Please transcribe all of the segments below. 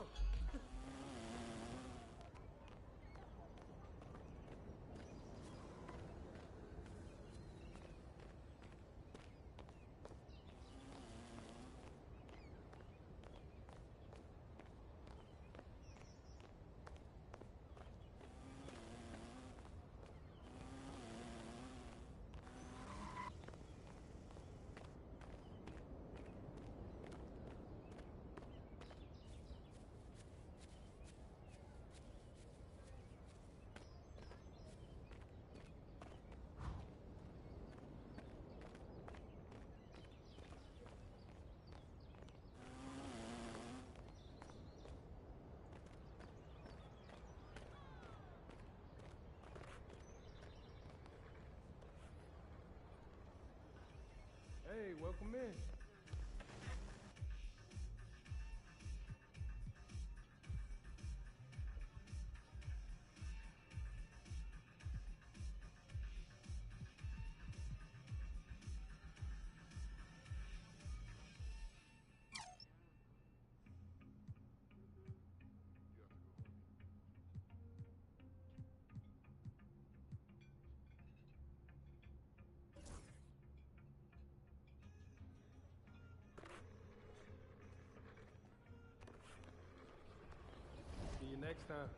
go. Hey, welcome in. See you next time.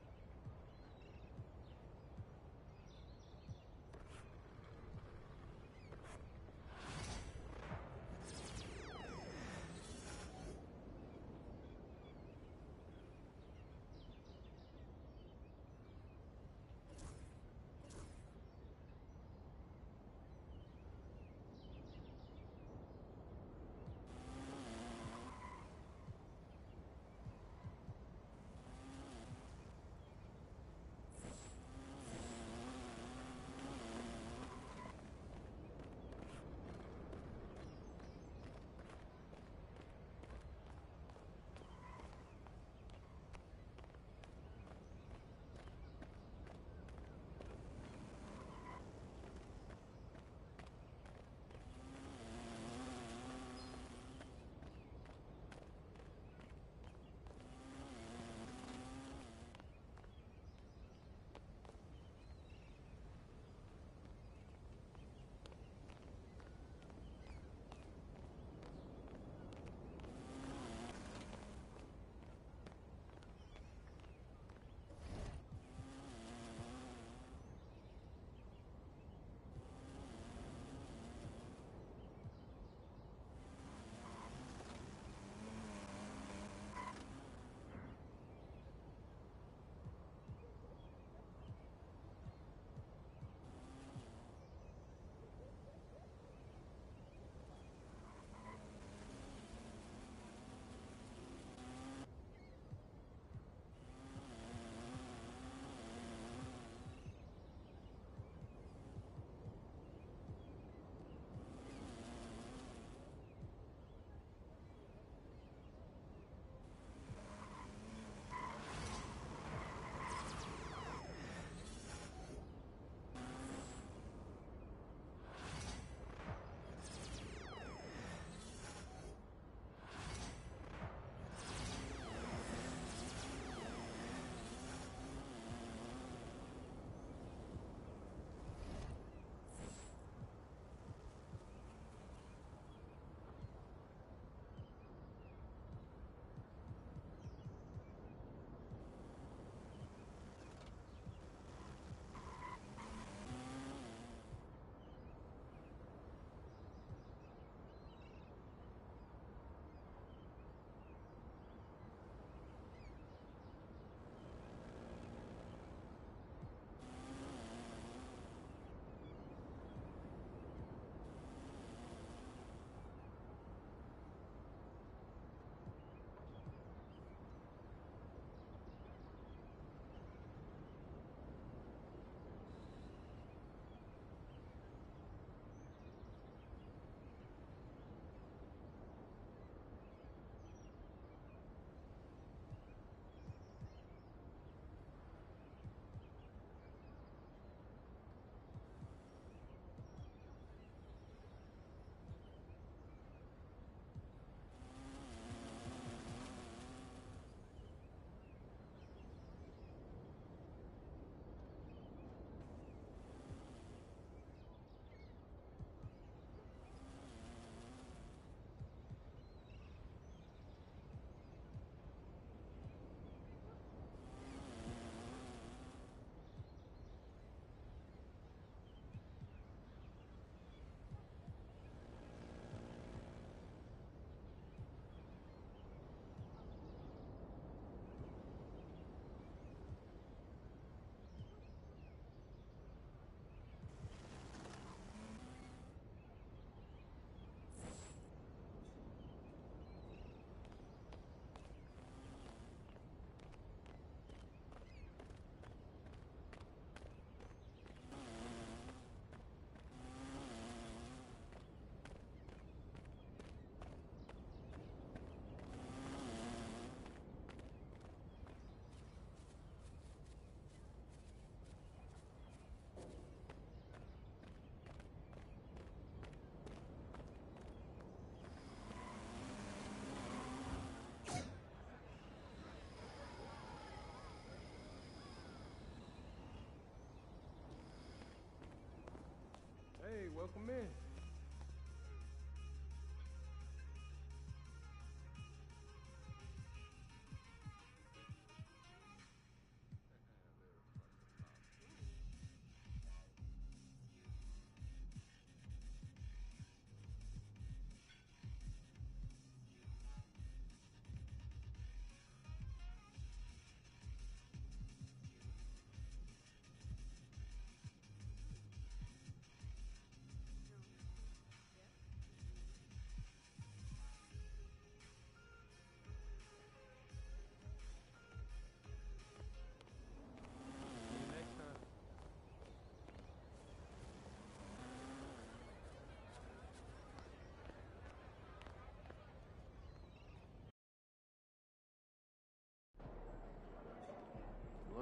welcome in.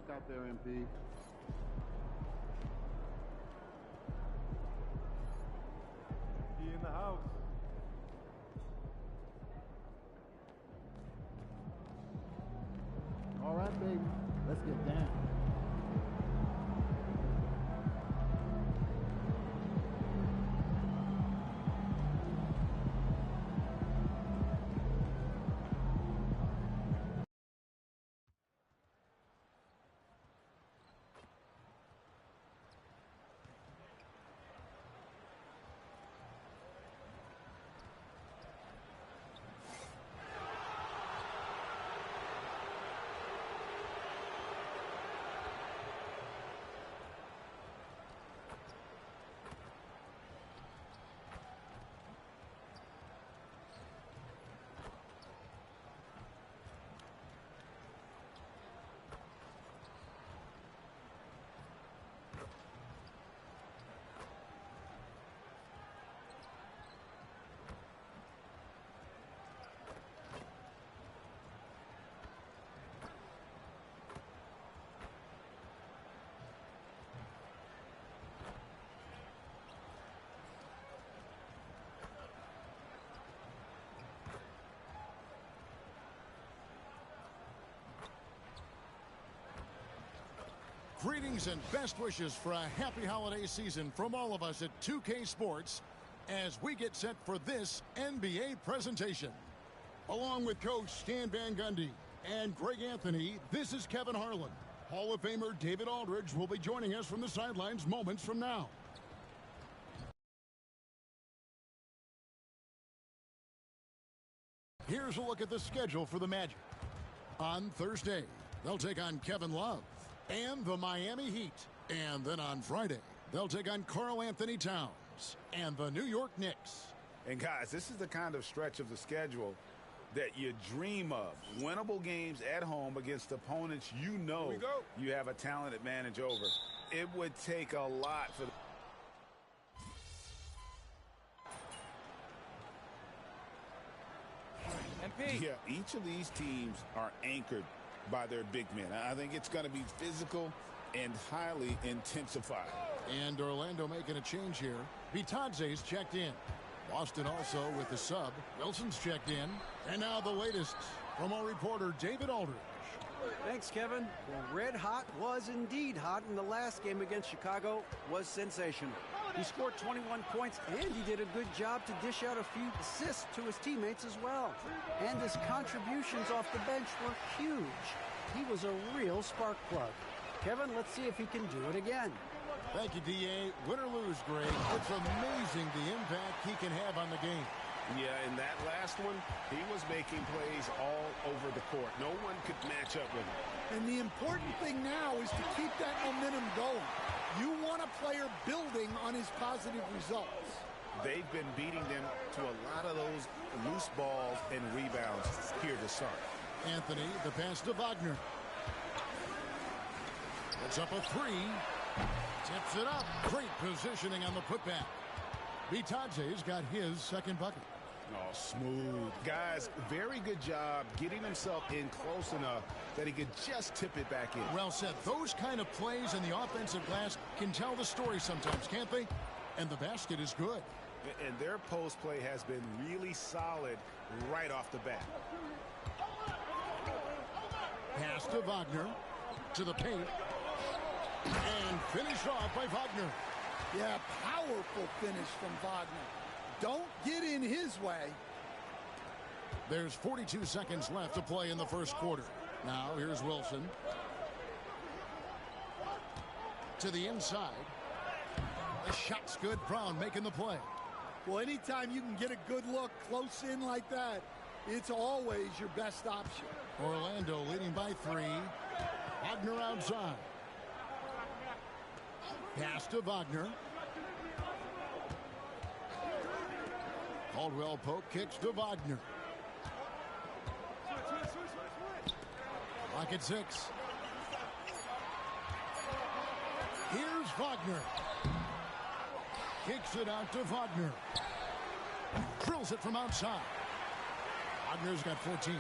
Look out there, MP. He in the house. All right, baby. Let's get down. Greetings and best wishes for a happy holiday season from all of us at 2K Sports as we get set for this NBA presentation. Along with Coach Stan Van Gundy and Greg Anthony, this is Kevin Harlan. Hall of Famer David Aldridge will be joining us from the sidelines moments from now. Here's a look at the schedule for the Magic. On Thursday, they'll take on Kevin Love and the Miami Heat. And then on Friday, they'll take on Karl Anthony Towns and the New York Knicks. And guys, this is the kind of stretch of the schedule that you dream of. Winnable games at home against opponents you know you have a talent advantage over. It would take a lot for MP. Yeah, each of these teams are anchored by their big men. I think it's going to be physical and highly intensified. And Orlando making a change here. Bitadze's checked in. Boston also with the sub. Wilson's checked in. And now the latest from our reporter David Aldridge. Thanks, Kevin. Well, red hot was indeed hot, and the last game against Chicago was sensational. He scored 21 points, and he did a good job to dish out a few assists to his teammates as well. And his contributions off the bench were huge. He was a real spark plug. Kevin, let's see if he can do it again. Thank you, D.A. Win or lose, Greg, it's amazing the impact he can have on the game. Yeah, in that last one, he was making plays all over the court. No one could match up with him. And the important thing now is to keep that momentum going. You want a player building on his positive results. They've been beating them to a lot of those loose balls and rebounds here to start. Anthony, the pass to Wagner. Puts up a three. Tips it up. Great positioning on the putback. Bitadze's got his second bucket. Oh, smooth. Guys, very good job getting himself in close enough that he could just tip it back in. Well said. Those kind of plays in the offensive glass can tell the story sometimes, can't they? And the basket is good. And their post play has been really solid right off the bat. Pass to Wagner. To the paint. And finished off by Wagner. Yeah, powerful finish from Wagner. Don't get in his way. There's 42 seconds left to play in the first quarter. Now here's Wilson. To the inside. The shot's good. Brown making the play. Well, anytime you can get a good look close in like that, it's always your best option. Orlando leading by 3. Wagner outside. Pass to Wagner. Caldwell Pope kicks to Wagner. Clock at 6. Here's Wagner. Kicks it out to Wagner. Drills it from outside. Wagner's got 14.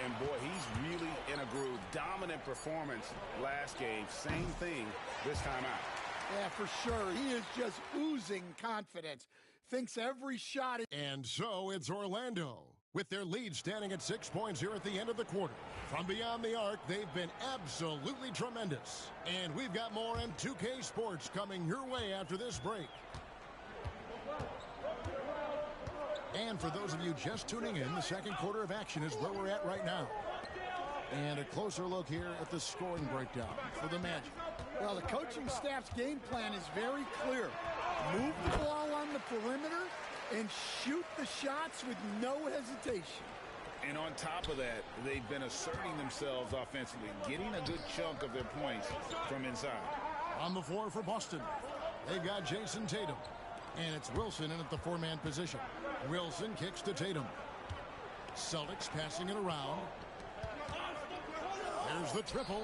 And boy, he's really in a groove. Dominant performance last game. Same thing this time out. Yeah, for sure. He is just oozing confidence. Thinks every shot is... And so it's Orlando with their lead standing at 6 points here at the end of the quarter. From beyond the arc, they've been absolutely tremendous. And we've got more M2K Sports coming your way after this break. And for those of you just tuning in, the second quarter of action is where we're at right now. And a closer look here at the scoring breakdown for the Magic. Well, the coaching staff's game plan is very clear. Move the ball on the perimeter and shoot the shots with no hesitation. And on top of that, they've been asserting themselves offensively, getting a good chunk of their points from inside. On the floor for Boston, they've got Jason Tatum. And it's Wilson in at the 4-man position. Wilson kicks to Tatum. Celtics passing it around. There's the triple.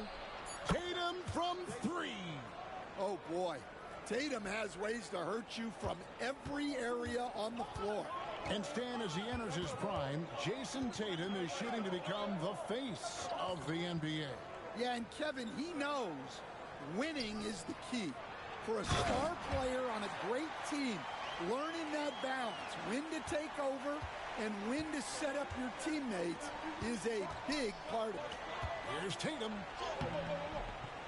Tatum from 3. Oh, boy. Tatum has ways to hurt you from every area on the floor. And Stan, as he enters his prime, Jason Tatum is shooting to become the face of the NBA. Yeah, and Kevin, he knows winning is the key. For a star player on a great team, learning that balance, when to take over and when to set up your teammates, is a big part of it. Here's Tatum.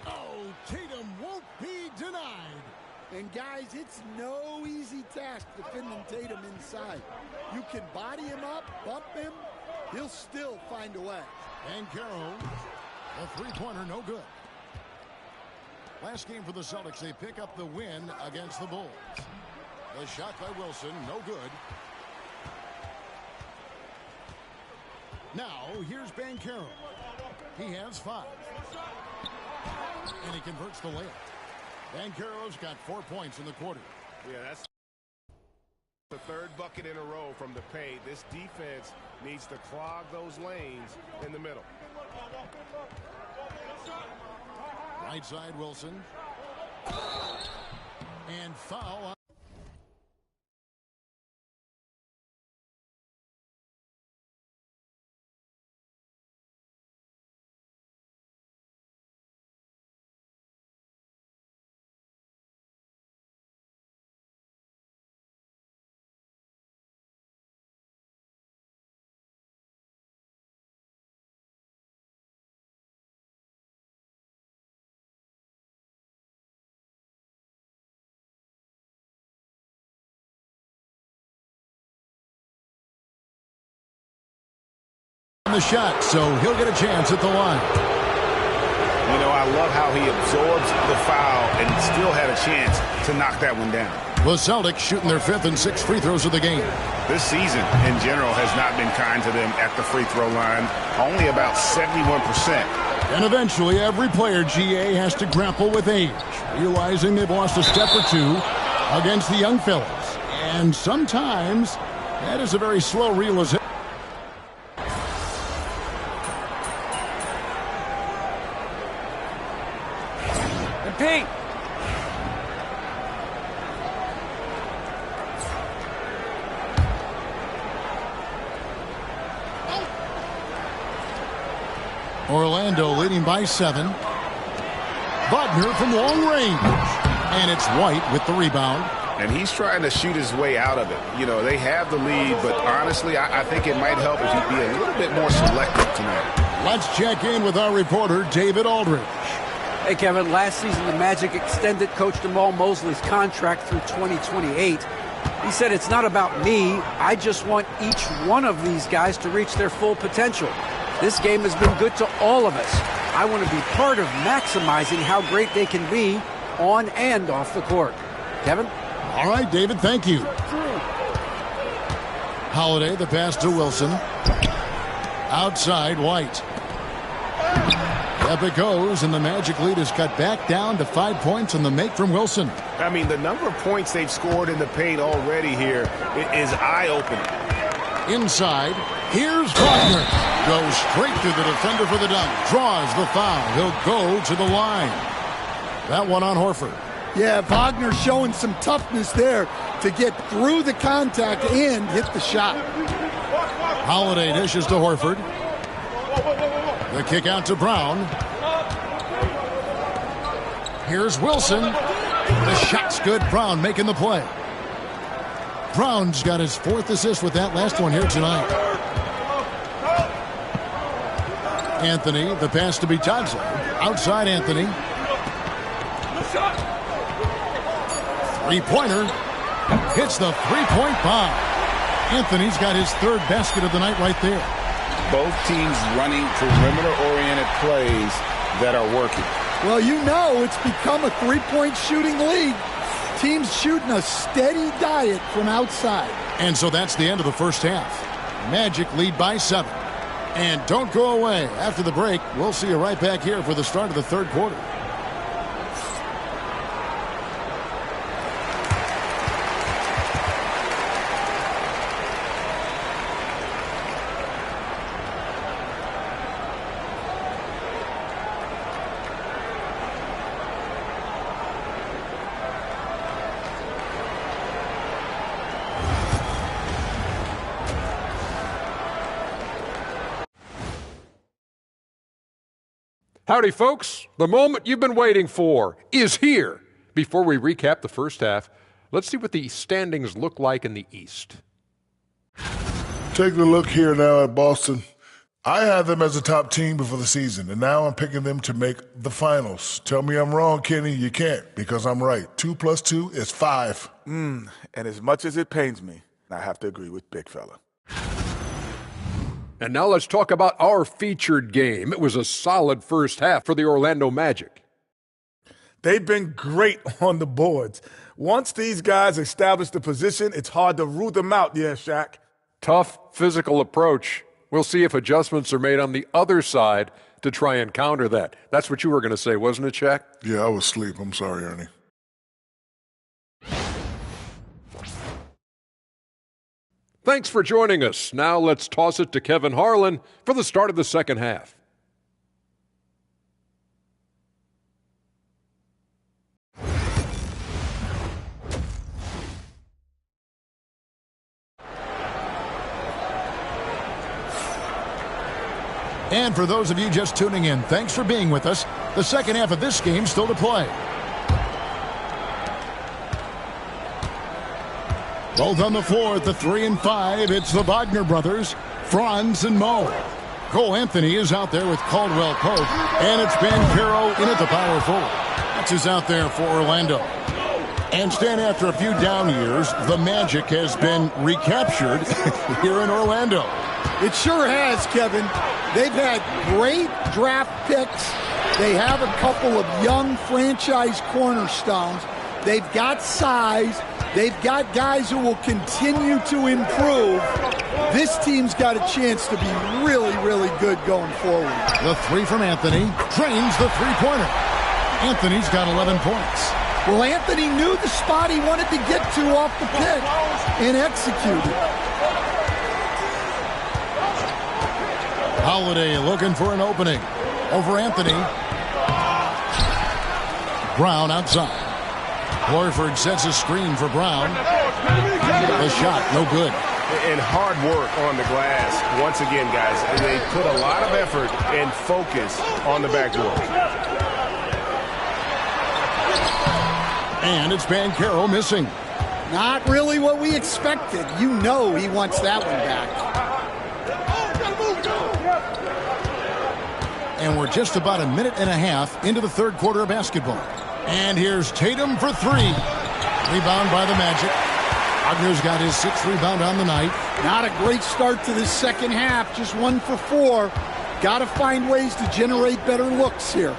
Oh, Tatum won't be denied. And guys, it's no easy task defending Tatum inside. You can body him up, bump him, he'll still find a way. And Carroll, the three-pointer, no good. Last game for the Celtics, they pick up the win against the Bulls. The shot by Wilson, no good. Now, here's Banchero. He has 5. And he converts the layup. Banchero's got 4 points in the quarter. Yeah, that's the third bucket in a row from the paint. This defense needs to clog those lanes in the middle. Right side, Wilson. And foul. The shot, so he'll get a chance at the line. You know, I love how he absorbs the foul and still had a chance to knock that one down. The Celtics shooting their 5th and 6th free throws of the game. This season, in general, has not been kind to them at the free throw line. Only about 71%. And eventually, every player, GA, has to grapple with age, realizing they've lost a step or two against the young fellas. And sometimes, that is a very slow realization. Pete. Orlando leading by 7. Wagner from long range. And it's White with the rebound. And he's trying to shoot his way out of it. You know, they have the lead, but honestly, I think it might help if he'd be a little bit more selective tonight. Let's check in with our reporter, David Aldridge. Hey, Kevin, last season the Magic extended Coach Jamal Mosley's contract through 2028. He said, it's not about me. I just want each one of these guys to reach their full potential. This game has been good to all of us. I want to be part of maximizing how great they can be on and off the court. Kevin? All right, David, thank you. Holiday, the pass to Wilson. Outside, White. Up it goes, and the Magic lead is cut back down to 5 points on the make from Wilson. I mean, the number of points they've scored in the paint already here is eye-opening. Inside, here's Wagner. Goes straight to the defender for the dunk. Draws the foul. He'll go to the line. That one on Horford. Yeah, Wagner showing some toughness there to get through the contact and hit the shot. Holiday dishes to Horford. The kick out to Brown. Here's Wilson. The shot's good. Brown making the play. Brown's got his 4th assist with that last one here tonight. Anthony, the pass to Bitadze. Outside Anthony. Three-pointer. Hits the three-point bomb. Anthony's got his 3rd basket of the night right there. Both teams running perimeter-oriented plays that are working. Well, you know it's become a three-point shooting league. Teams shooting a steady diet from outside. And so that's the end of the first half. Magic lead by 7. And don't go away. After the break, we'll see you right back here for the start of the 3rd quarter. Howdy, folks. The moment you've been waiting for is here. Before we recap the first half, let's see what the standings look like in the East. Taking a look here now at Boston. I had them as a top team before the season, and now I'm picking them to make the finals. Tell me I'm wrong, Kenny. You can't, because I'm right. 2 + 2 is 5. And as much as it pains me, I have to agree with Big Fella. And now let's talk about our featured game. It was a solid first half for the Orlando Magic. They've been great on the boards. Once these guys establish the position, it's hard to root them out, yeah, Shaq. Tough physical approach. We'll see if adjustments are made on the other side to try and counter that. That's what you were going to say, wasn't it, Shaq? Yeah, I was asleep. I'm sorry, Ernie. Thanks for joining us. Now let's toss it to Kevin Harlan for the start of the second half. And for those of you just tuning in, thanks for being with us. The second half of this game still to play. Both on the floor at the 3 and 5. It's the Wagner brothers, Franz and Mo. Cole Anthony is out there with Caldwell Pope, and it's Banchero in at the power forward. That's who's out there for Orlando. And Stan, after a few down years, the Magic has been recaptured here in Orlando. It sure has, Kevin. They've had great draft picks. They have a couple of young franchise cornerstones. They've got size. They've got guys who will continue to improve. This team's got a chance to be really, really good going forward. The 3 from Anthony drains the three-pointer. Anthony's got 11 points. Well, Anthony knew the spot he wanted to get to off the pick and executed. Holiday looking for an opening. Over Anthony. Brown outside. Horford sets a screen for Brown. The shot, no good. And hard work on the glass. Once again, guys, they put a lot of effort and focus on the backboard. And it's Banchero missing. Not really what we expected. You know he wants that one back. And we're just about a minute and a half into the third quarter of basketball. And here's Tatum for three. Rebound by the Magic. Wagner's got his sixth rebound on the night. Not a great start to the second half. Just 1 for 4. Got to find ways to generate better looks here.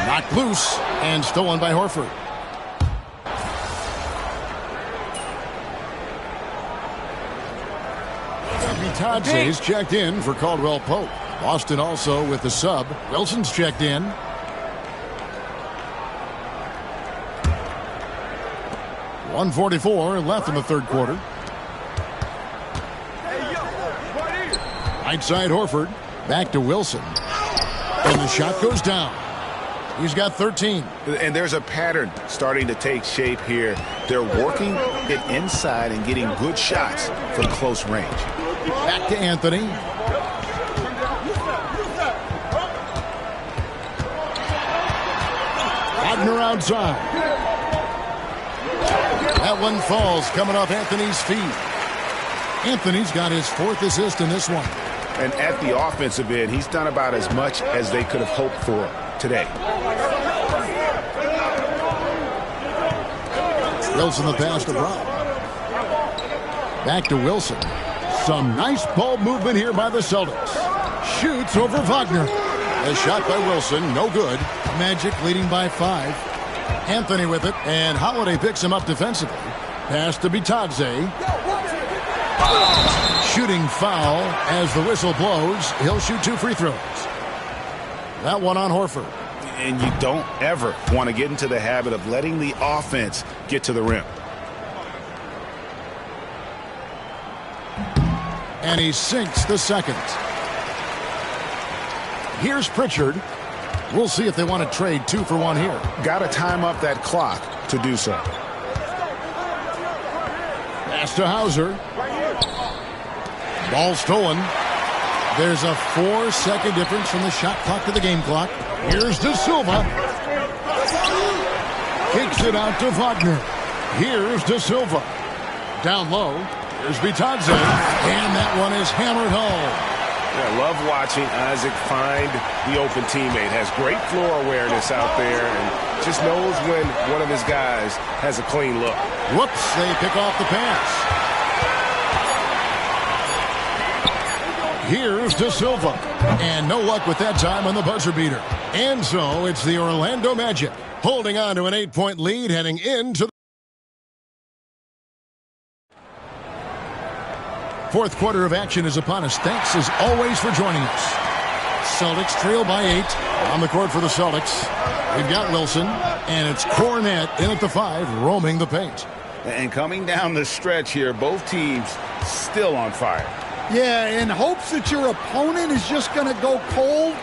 Knocked loose and stolen by Horford. Bitadze's checked in for Caldwell Pope. Boston also with the sub. Wilson's checked in. .144 left in the third quarter. Right side Horford. Back to Wilson. And the shot goes down. He's got 13. And there's a pattern starting to take shape here. They're working it inside and getting good shots from close range. Back to Anthony. Wagner outside. That one falls coming off Anthony's feet. Anthony's got his fourth assist in this one. And at the offensive end, he's done about as much as they could have hoped for today. Wilson the pass to Brown. Back to Wilson. Some nice ball movement here by the Celtics. Shoots over Wagner. A shot by Wilson, no good. Magic leading by 5. Anthony with it, and Holiday picks him up defensively. Pass to Bitadze. Shooting foul as the whistle blows. He'll shoot 2 free throws. That one on Horford. And you don't ever want to get into the habit of letting the offense get to the rim. And he sinks the second. Here's Pritchard. We'll see if they want to trade 2 for 1 here. Got to time up that clock to do so. Pass to Hauser. Ball stolen. There's a 4-second difference from the shot clock to the game clock. Here's De Silva. Kicks it out to Wagner. Here's De Silva. Down low. Here's Vitadze. And that one is hammered home. I love watching Isaac find the open teammate. Has great floor awareness out there and just knows when one of his guys has a clean look. Whoops, they pick off the pass. Here's De Silva. And no luck with that time on the buzzer beater. And so it's the Orlando Magic holding on to an 8-point lead heading into the fourth quarter of action is upon us. Thanks as always for joining us. Celtics trail by 8 on the court for the Celtics. We've got Wilson, and it's Cornette in at the 5, roaming the paint. And coming down the stretch here, both teams still on fire. Yeah, in hopes that your opponent is just going to go cold.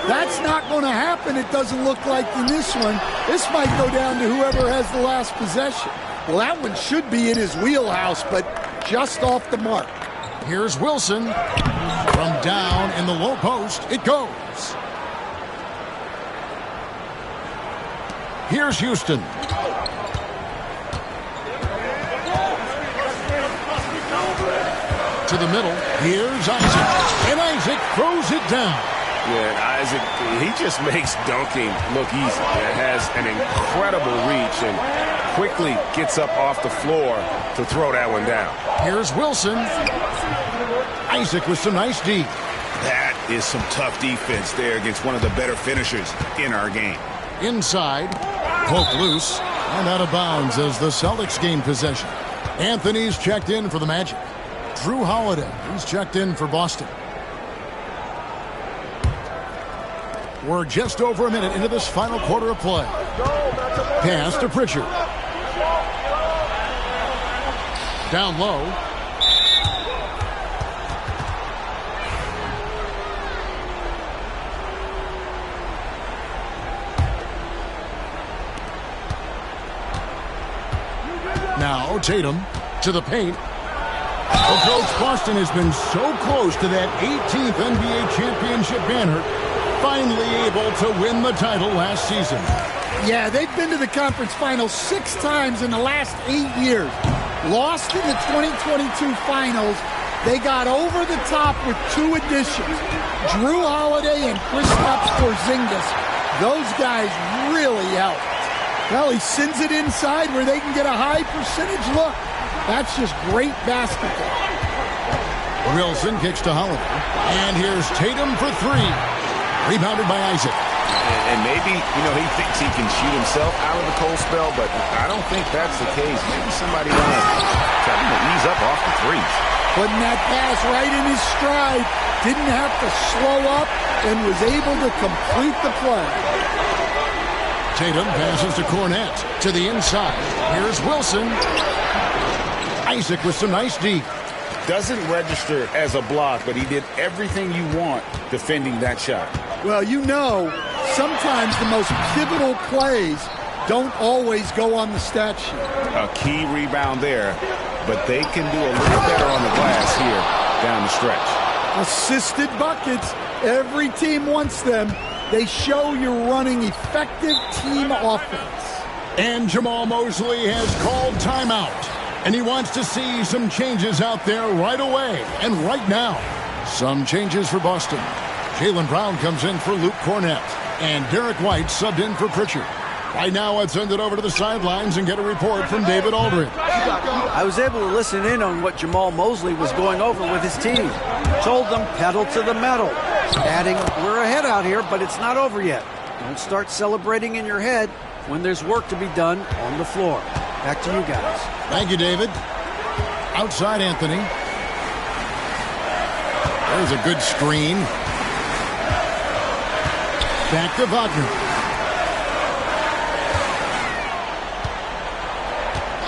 That's not going to happen, it doesn't look like in this one. This might go down to whoever has the last possession. Well, that one should be in his wheelhouse, but just off the mark. Here's Wilson. From down in the low post, it goes. Here's Houston. To the middle. Here's Isaac. And Isaac throws it down. Yeah, Isaac, he just makes dunking look easy. It has an incredible reach and quickly gets up off the floor to throw that one down. Here's Wilson. Isaac with some nice D. That is some tough defense there against one of the better finishers in our game. Inside. Poked loose. And out of bounds as the Celtics gain possession. Anthony's checked in for the Magic. Drew Holiday, he's checked in for Boston. We're just over a minute into this final quarter of play. Pass to Pritchard. Down low. Now Tatum to the paint. Well, Coach, Boston has been so close to that 18th NBA championship banner, finally able to win the title last season. Yeah, they've been to the conference finals 6 times in the last 8 years. Lost in the 2022 finals. They got over the top with 2 additions. Drew Holiday and Kristaps Porzingis. Those guys really helped. Well, he sends it inside where they can get a high percentage look. That's just great basketball. Wilson kicks to Holiday. And here's Tatum for 3. Rebounded by Isaac. And maybe, he thinks he can shoot himself out of the cold spell, but I don't think that's the case. Maybe somebody want to tell him to ease up off the threes. Putting that pass right in his stride. Didn't have to slow up and was able to complete the play. Tatum passes to Cornette. To the inside. Here's Wilson. Isaac with some nice D. Doesn't register as a block, but he did everything you want defending that shot. Well, sometimes the most pivotal plays don't always go on the stat sheet. A key rebound there, but they can do a little better on the glass here down the stretch. Assisted buckets. Every team wants them. They show you're running effective team offense. And Jamal Mosley has called timeout. And he wants to see some changes out there right away and right now. Some changes for Boston. Jaylen Brown comes in for Luke Cornette. And Derek White subbed in for Pritchard. Right now, let's send it over to the sidelines and get a report from David Aldridge. I was able to listen in on what Jamal Mosley was going over with his team. Told them pedal to the metal. Adding, we're ahead out here, but it's not over yet. Don't start celebrating in your head when there's work to be done on the floor. Back to you guys. Thank you, David. Outside Anthony. There's a good screen. Back to Wagner.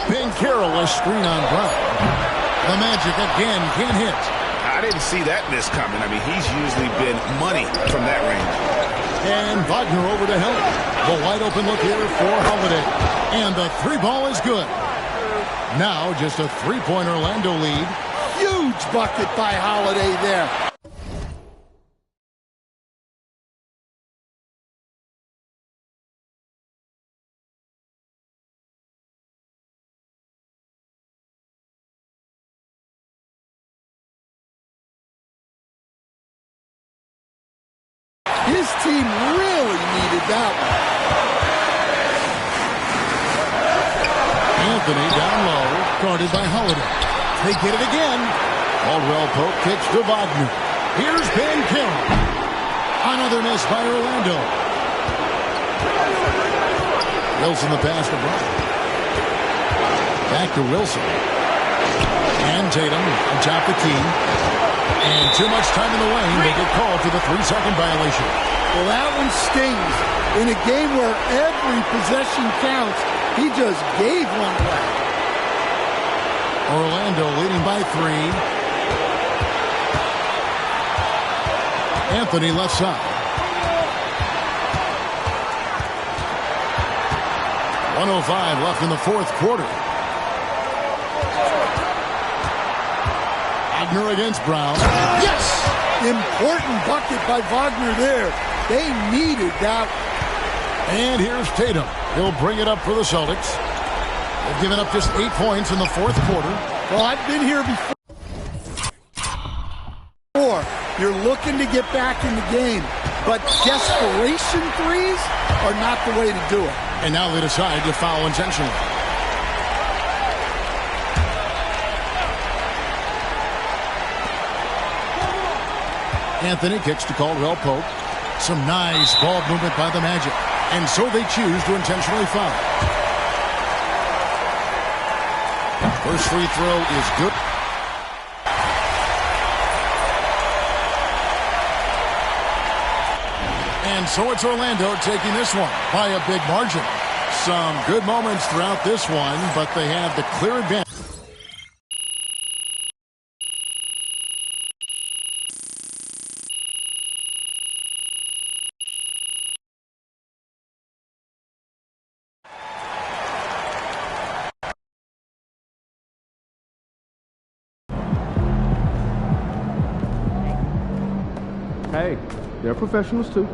Big careless screen on Brown. The Magic again can't hit. I didn't see that miss coming. I mean, he's usually been money from that range. And Wagner over to help. The wide open look here for Holiday. And the 3-ball is good. Now just a 3-point Orlando lead. Huge bucket by Holiday there. His team really needed that one. Anthony down low, guarded by Holiday. They get it again. Caldwell Pope kicks to Wagner. Here's Ben Carroll. Another miss by Orlando. Wilson the pass to Bryant. Back to Wilson. And Tatum on top the key. And too much time in the lane. They get called for the 3-second violation. Well, that one stings. In a game where every possession counts, he just gave one away. Orlando leading by 3. Anthony left side. 1:05 left in the fourth quarter. Wagner against Brown. Yes! Important bucket by Wagner there. They needed that. And here's Tatum. He'll bring it up for the Celtics. They've given up just 8 points in the fourth quarter. Well, I've been here before. You're looking to get back in the game, but desperation threes are not the way to do it. And now they decide to foul intentionally. Anthony kicks to Caldwell Pope. Some nice ball movement by the Magic. And so they choose to intentionally foul. First free throw is good. And so it's Orlando taking this one by a big margin. Some good moments throughout this one, but they have the clear advantage. Hey, they're professionals too.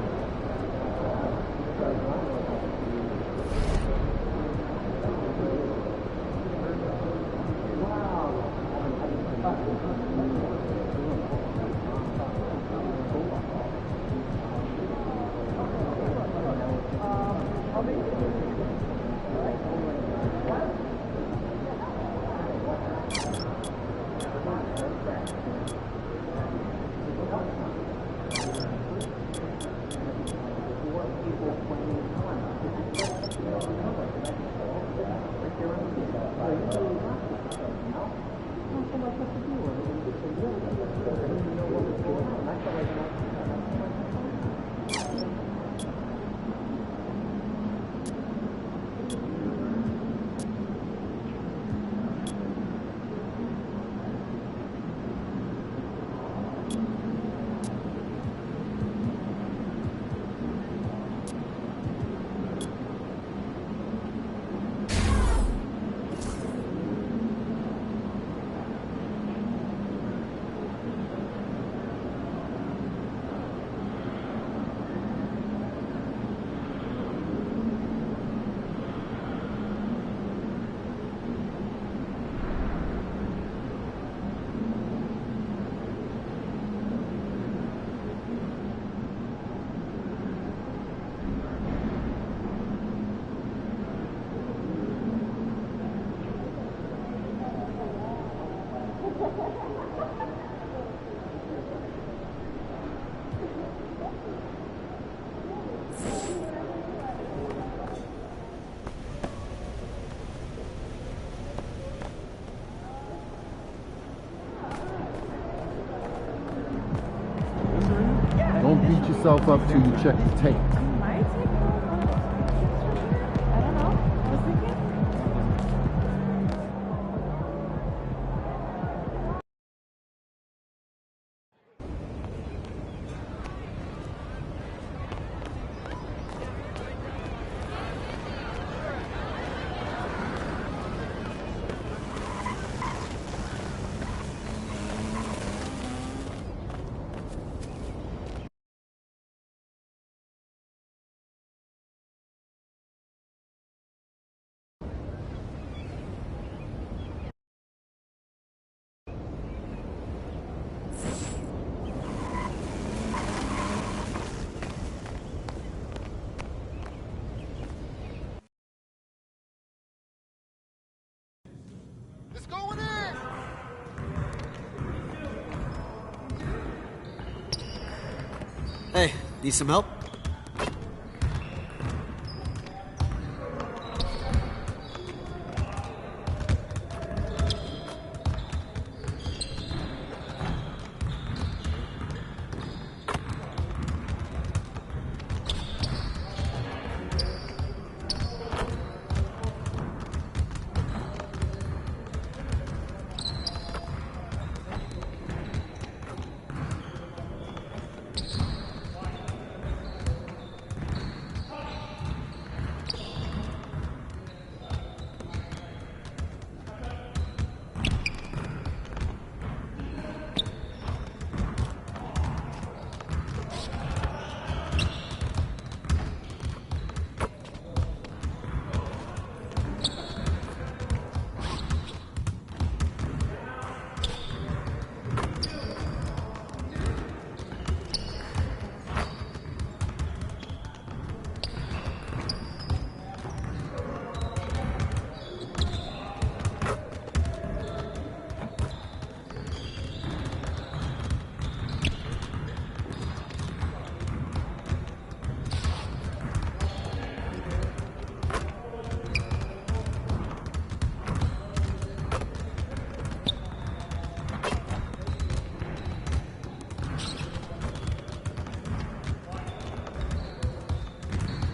Don't beat yourself up till you check the tape. Hey, need some help?